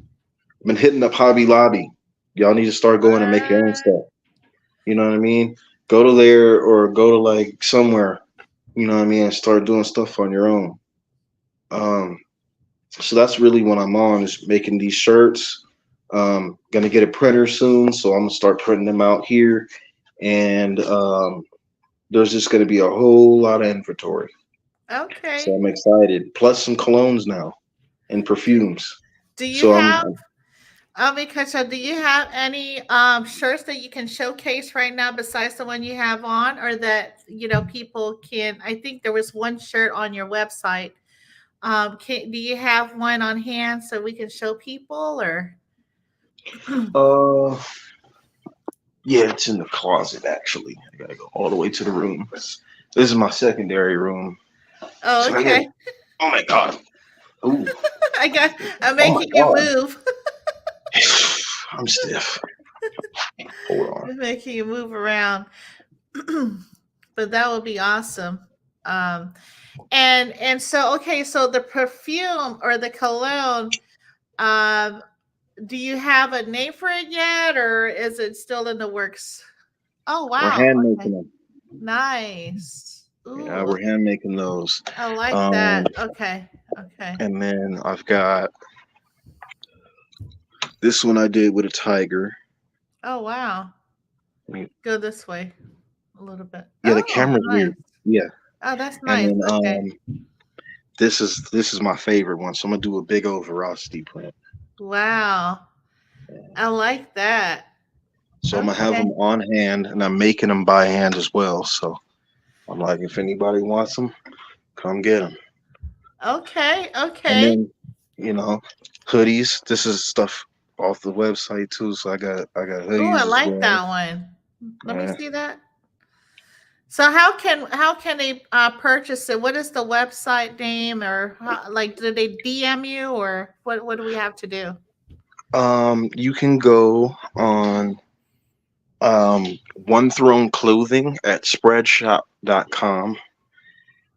I've been hitting up Hobby Lobby. Y'all need to start going and make your own What? stuff. You know what I mean? Go to there or go to like somewhere. You know what I mean? And start doing stuff on your own. Um, so that's really what I'm on is making these shirts. Gonna get a printer soon, so I'm gonna start printing them out here. And there's just gonna be a whole lot of inventory. So Okay. I'm excited. Plus some colognes now and perfumes. Do you So have because so do you have any shirts that you can showcase right now besides the one you have on or that people can I think there was one shirt on your website. Do you have one on hand so we can show people or uh Yeah, it's in the closet actually. I gotta go all the way to the room. This is my secondary room. Oh, So I get. okay. Oh my god. Ooh. I'm Oh my making you god. move. I'm stiff. Hold on. I'm making you move around. But that would be awesome. Um, and so okay, so the perfume or the cologne, um, do you have a name for it yet, or is it still in the works? Oh We're wow, hand making okay, them. nice. Yeah, Ooh, we're hand making those. I like Um, that. Okay, okay. and then I've got this one I did with a tiger. Oh wow, I mean, go this way a little bit. yeah, the Oh, camera's nice. weird. Yeah. Oh, that's And nice. then Okay. this is my favorite one. So I'm gonna do a big old veracity print. Wow, I like that. So I'm gonna have Okay. them on hand, and I'm making them by hand as well. So I'm like, if anybody wants them, come get them. Okay. And Okay. then, you know, hoodies. This is stuff off the website too. So I got Oh, I hoodies as like well. that one. Let me Uh, see that. So how can they purchase it? What is the website name, or how, like do they DM you, or what do we have to do? you can go on One Throne Clothing at spreadshop.com,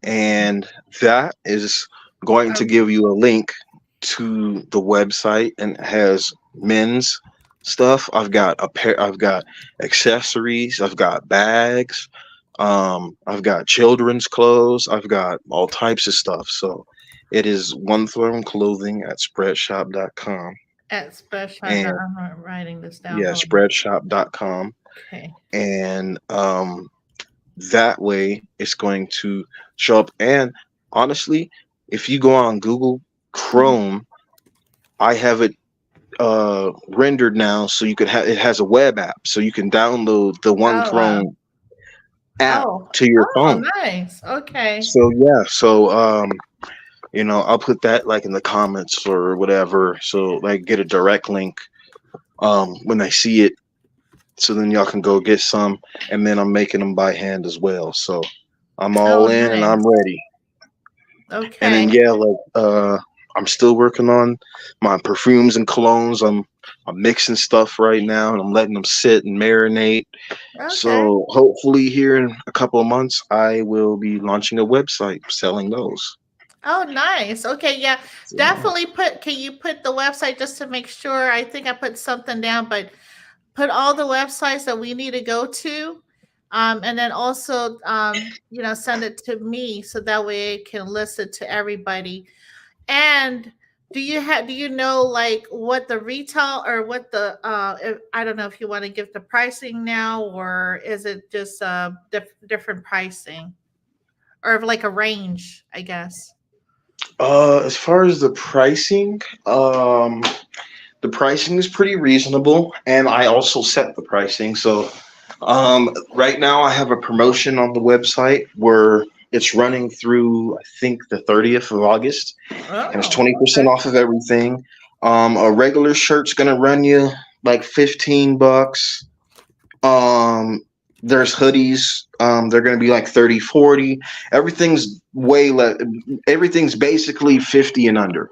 and that is going to Oh, give you a link to the website, and it has men's stuff. I've got accessories, I've got bags, I've got children's clothes, I've got all types of stuff. So it is One Throne Clothing at spreadshop.com. at special. And I'm writing this down. yeah, Hold on. spreadshop.com. Okay. And that way it's going to show up. And honestly, if you go on Google Mhm. Chrome, I have it rendered now, so you could have it has a web app, so you can download the One Oh wow. Throne app Oh. to your Oh, phone. nice. Okay. So yeah, so I'll put that like in the comments or whatever, so like get a direct link when I see it, so then y'all can go get some. And then I'm making them by hand as well, so I'm Oh, all in and nice. I'm ready. And then Okay. yeah, like I'm still working on my perfumes and colognes. I'm mixing stuff right now, and I'm letting them sit and marinate. Okay. So hopefully here in a couple of months I will be launching a website selling those. Oh, nice. Okay, yeah. So, Definitely can you put the website just to make sure? I think I put something down, but put all the websites that we need to go to. And then also, send it to me so that way it can list it to everybody. And do you know like what the retail or what the I don't know if you want to give the pricing now, or is it just different pricing, or like a range, I guess. as far as the pricing is pretty reasonable, and I also set the pricing. So right now I have a promotion on the website where it's running through, I think, the 30th of August, and it's Oh, 20% okay. off of everything. A regular shirt's gonna run you like $15. Um, there's hoodies. They're gonna be like 30, 40. Everything's way less. Everything's basically 50 and under.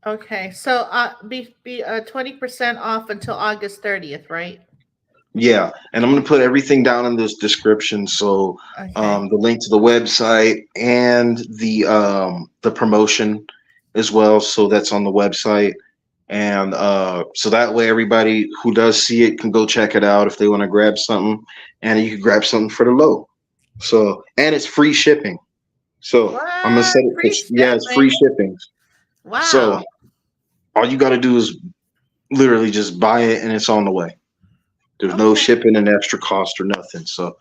Okay, so be 20% off until August 30th, right? Yeah, and I'm gonna put everything down in this description. So Okay. the link to the website and the promotion as well. So that's on the website, and so that way everybody who does see it can go check it out if they want to grab something, and you can grab something for the low. So and it's free shipping. So I'm gonna What? set it for, Free yeah, it's free shipping? shipping. So Wow. all you got to do is literally just buy it and it's on the way. There's no Okay. shipping and extra cost or nothing. So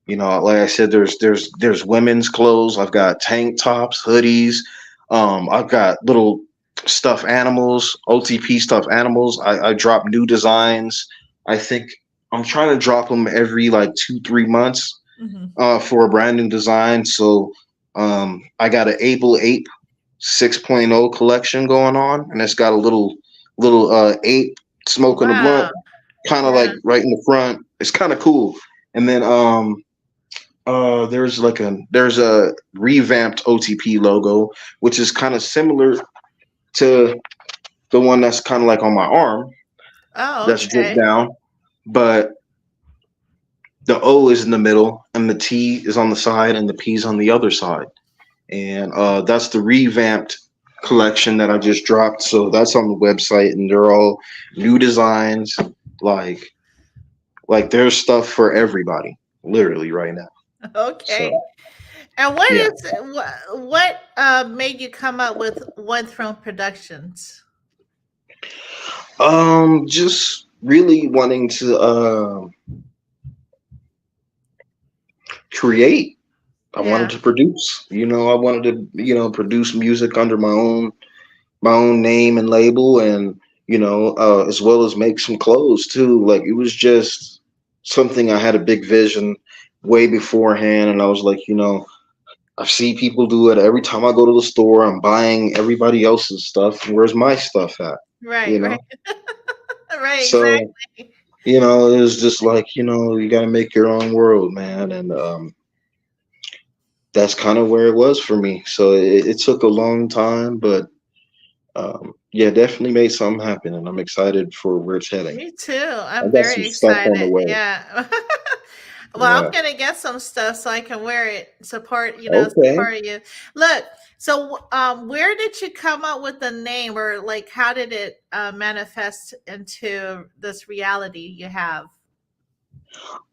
like I said, there's women's clothes. I've got tank tops, hoodies. I've got little stuffed animals, OTP stuffed animals. I drop new designs. I think I'm trying to drop them every like 2-3 months Hmm. for a brand new design. So I got an Able Ape 6.0 collection going on, and it's got a little ape smoking a blunt, Wow. kind of like Yeah. right in the front. it's kind of cool. And then there's a revamped OTP logo, which is kind of similar to the one that's kind of like on my arm Oh, that's dripped okay. down, but the O is in the middle, and the T is on the side, and the P is on the other side. And that's the revamped collection that I just dropped. So that's on the website, and they're all new designs. Like there's stuff for everybody, literally right now. Okay. So And what yeah, is what made you come up with One Throne Productions? just really wanting to create. I wanted Yeah. to produce. I wanted to produce music under my own name and label, and as well as make some clothes too. Like it was just something I had a big vision way beforehand, and I was like, I see people do it every time I go to the store. I'm buying everybody else's stuff. Where's my stuff at? Right, You right. know. Right, So exactly. it was just like you got to make your own world, man, and that's kind of where it was for me. So it took a long time, but yeah, definitely made something happen, and I'm excited for where it's heading. Me too. I I'm got some very stuff on the excited. way. Yeah. Well, I'm Yeah. gonna get some stuff so I can wear it. Okay. Support you. Look, so where did you come up with the name, or like how did it manifest into this reality you have?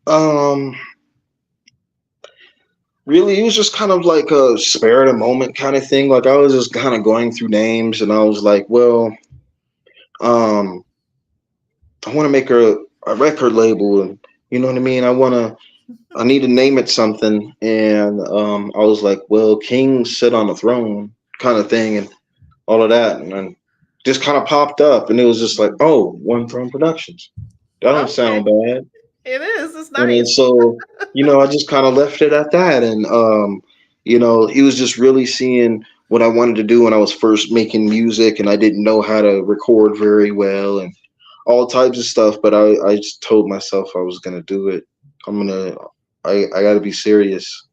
Um, Really, it was just kind of like a spare of the moment kind of thing. Like I was just kind of going through names, and I was like, well, um, I want to make a record label, and you know what I mean. I need to name it something, and I was like, well, King sit on the throne kind of thing, and all of that, and then just kind of popped up, and it was just like, oh, One Throne Productions. That don't Okay, sound bad. it is. It's And then nice. so, I just kind of left it at that. And, he was just really seeing what I wanted to do when I was first making music, and I didn't know how to record very well and all types of stuff. But I just told myself I was going to do it. I got to be serious.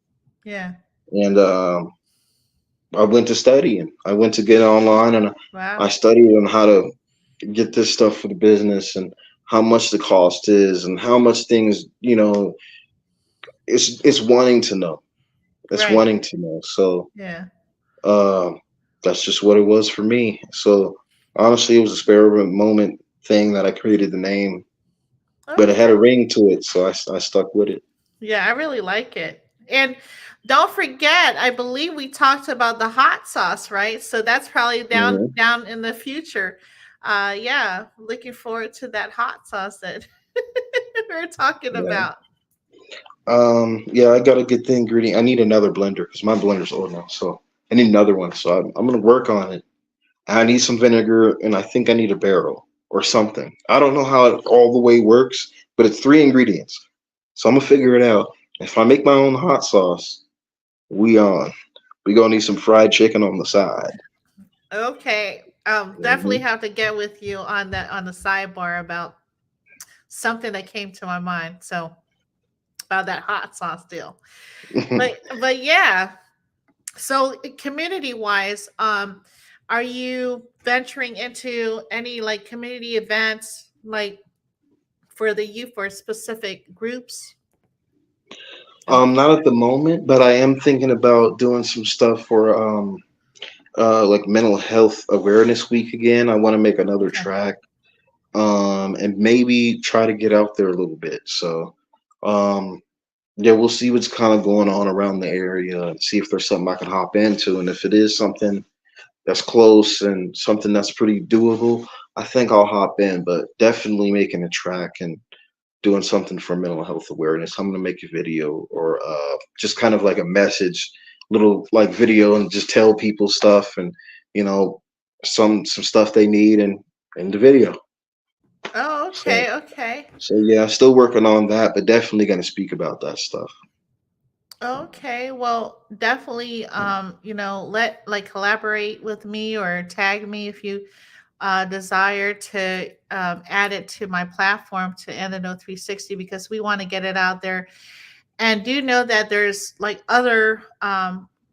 Yeah. And I went to study, and I went to get online, and I Wow. studied on how to get this stuff for the business, and how much the cost is, and how much things, it's wanting to know. It's Right. wanting to know. So Yeah. um, that's just what it was for me. So honestly, it was a spare of a moment thing that I created the name, but it had Okay. a ring to it, so I stuck with it. Yeah, I really like it. And don't forget, I believe we talked about the hot sauce, right? So that's probably Hmm. down in the future. Yeah, looking forward to that hot sauce that we're talking Yeah. about. Yeah, I gotta get the ingredient. I need another blender because my blender's old now, so I need another one. So I'm gonna work on it. I need some vinegar, and I think I need a barrel or something. I don't know how it all the way works, but it's three ingredients. So I'm gonna figure it out. If I make my own hot sauce, we on. We gonna need some fried chicken on the side. Okay. Definitely Hmm. have to get with you on that on the sidebar about something that came to my mind. So about that hot sauce deal. But yeah, so community wise, are you venturing into any like community events like for the youth or specific groups in the Not at future? the moment, but I am thinking about doing some stuff for like Mental Health Awareness Week again. I want to make another Okay. track, and maybe try to get out there a little bit. So, um, yeah, we'll see what's kind of going on around the area and see if there's something I can hop into. And if it is something that's close and something that's pretty doable, I think I'll hop in. But definitely making a track and doing something for mental health awareness. I'm gonna make a video, or just kind of like a message, little like video, and just tell people stuff, and you know some stuff they need in the video. Oh, So okay, okay. yeah, still working on that, but definitely gonna speak about that stuff. Okay, well, definitely let like collaborate with me or tag me if you desire to add it to my platform to NNO 360 because we want to get it out there. And do know that there's like other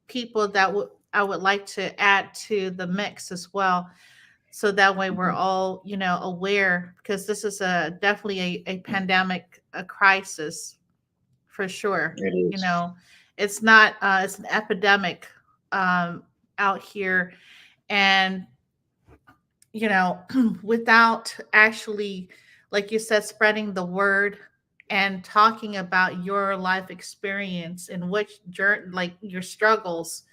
people that I would like to add to the mix as well. So that way we're all, aware because this is a definitely a pandemic, a crisis for sure. It You is. know, it's not it's an epidemic out here, and without actually, like you said, spreading the word and talking about your life experience and which journey, like your struggles,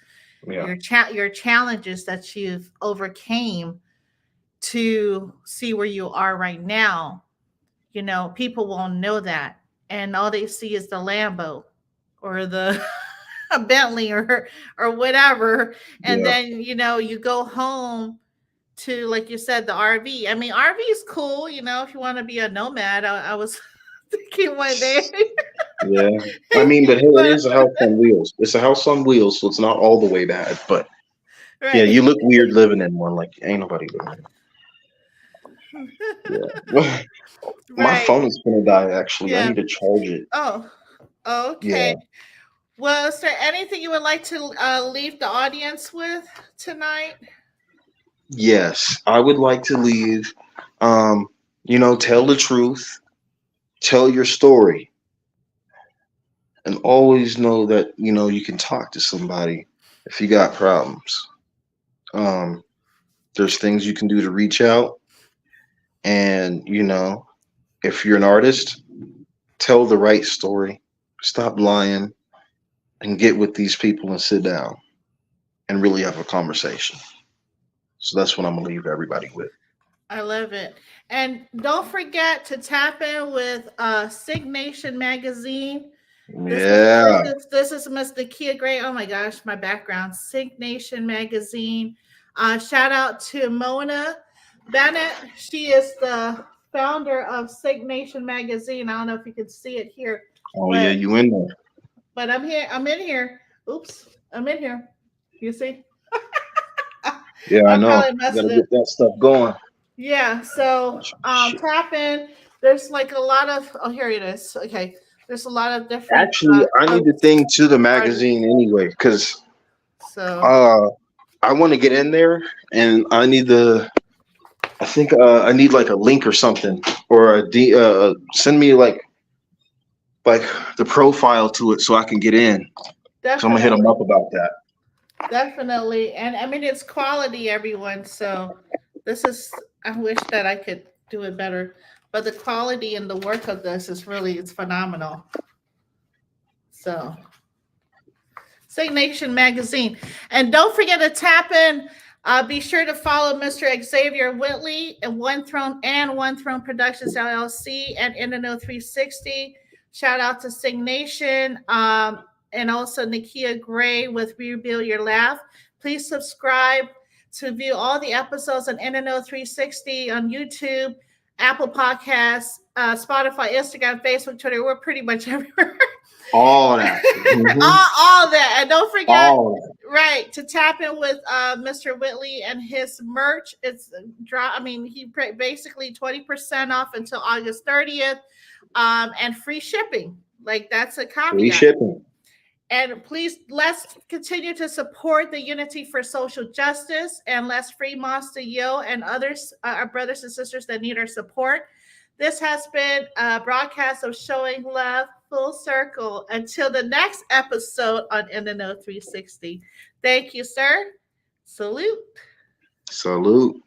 Yeah. your challenges that you've overcame to see where you are right now. People won't know that, and all they see is the Lambo or the a Bentley or whatever, and Yeah. then you go home to, like you said, the RV. I mean, RV is cool, if you want to be a nomad. I was thinking one day. Yeah. I mean, but hey, it But is a house on wheels. It's a house on wheels, so it's not all the way bad. But yeah, right. you look weird living in one. Like ain't nobody living in it. Yeah. My Right. phone is gonna die. Actually, I Yeah. need to charge it. Oh, okay. Yeah. Well, is there anything you would like to leave the audience with tonight? Yes, I would like to leave. Tell the truth. Tell your story, and always know that you can talk to somebody if you got problems. Um, there's things you can do to reach out, and if you're an artist, tell the right story. Stop lying and get with these people and sit down and really have a conversation. So that's what I'm gonna leave everybody with. I love it. And don't forget to tap in with Sig Nation magazine. This is Yeah. this is Miss Nakia Gray. Oh my gosh, my background. Sync Nation magazine. Shout out to Mona Bennett. She is the founder of Sync Nation magazine. I don't know if you can see it here, Oh yeah, but you in there? I'm here. I'm in here. Oops, I'm in here. You see? Yeah, I I'm know. probably You gotta messing get it. that stuff going. Yeah. So Shit. tap in. There's like a lot of. Oh, here it is. Okay. There's a lot of different Actually, I need the posts. thing to the Artists. magazine anyway, because So uh, I want to get in there, and I need the. I think I need like a link or something, or a d. Send me like the profile to it so I can get in. So I'm gonna hit them definitely, up about that. definitely, and I mean it's quality, everyone. So this is. I wish that I could do it better, but the quality and the work of this is really it's phenomenal. So Signation Magazine. And don't forget to tap in. Be sure to follow Mr. Exzavier Whitley and One Throne Productions LLC and NNO 360. Shout out to Signation and also Nakia Gray with Rebuild Your Laugh. Please subscribe to view all the episodes on NNO 360 on YouTube, Apple Podcasts, Spotify, Instagram, Facebook, Twitter. We're pretty much everywhere. All that. Hmm. all that. And don't forget, All that. right, to tap in with Mr. Whitley and his merch. It's I mean, basically 20% off until August 30th, and free shipping. Like that's a Free caveat. shipping. And please, let's continue to support the Unity for Social Justice and let's free Master Yo and others, our brothers and sisters that need our support. This has been a broadcast of Showing Love Full Circle. Until the next episode on NNO 360. Thank you, sir. Salute. Salute.